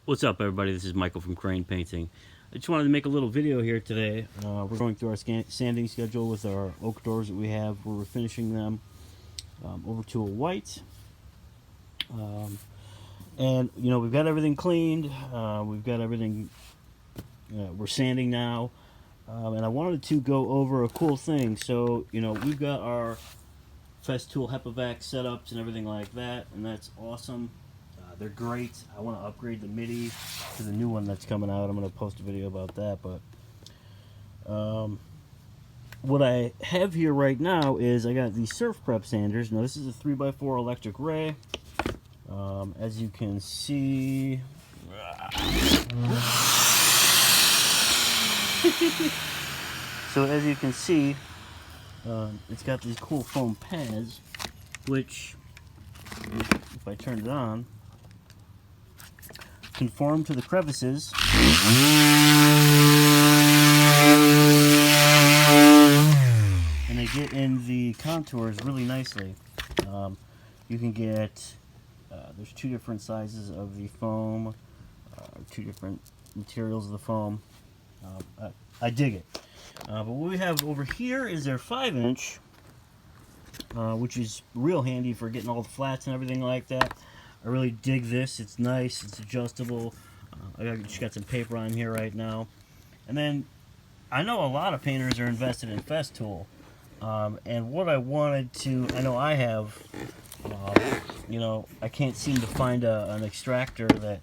What's up, everybody? This is Michael from Crane Painting. I just wanted to make a little video here today. We're going through our sanding schedule with our oak doors that we have. We're refinishing them over to a white. And, you know, we've got everything cleaned. We've got everything, we're sanding now. And I wanted to go over a cool thing. So, you know, we've got our Festool Vacs setups and everything like that, and that's awesome. They're great. I want to upgrade the MIDI to the new one that's coming out. I'm going to post a video about that. But what I have here right now is I got the Surfprep Sanders. Now this is a 3x4 electric ray. As you can see, so as you can see, it's got these cool foam pads, which, if I turn it on, conform to the crevices. And they get in the contours really nicely. You can get, there's two different sizes of the foam, two different materials of the foam. I dig it. But what we have over here is their 5-inch, which is real handy for getting all the flats and everything like that. I really dig this. It's nice. It's adjustable. I just got some paper on here right now. And then I know a lot of painters are invested in Festool. And what I wanted to, I know I have, you know, I can't seem to find an extractor that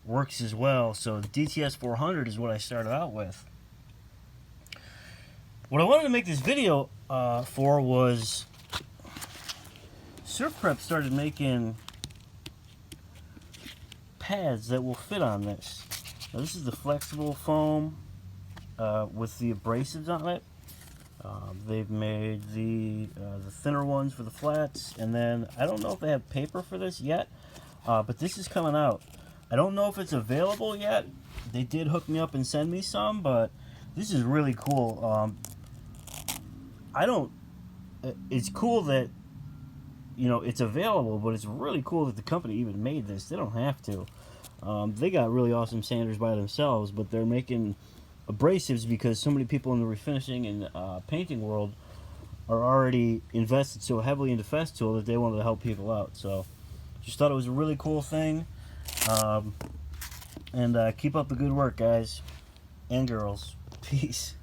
works as well. So the DTS 400 is what I started out with. What I wanted to make this video for was Surfprep started making pads that will fit on this. Now this is the flexible foam with the abrasives on it. They've made the thinner ones for the flats, and then I don't know if they have paper for this yet, but this is coming out. I don't know if it's available yet. They did hook me up and send me some, but this is really cool. It's cool that, you know, it's available, but it's really cool that the company even made this. They don't have to. They got really awesome sanders by themselves, but they're making abrasives because so many people in the refinishing and painting world are already invested so heavily into Festool that they wanted to help people out. So just thought it was a really cool thing. And keep up the good work, guys and girls. Peace.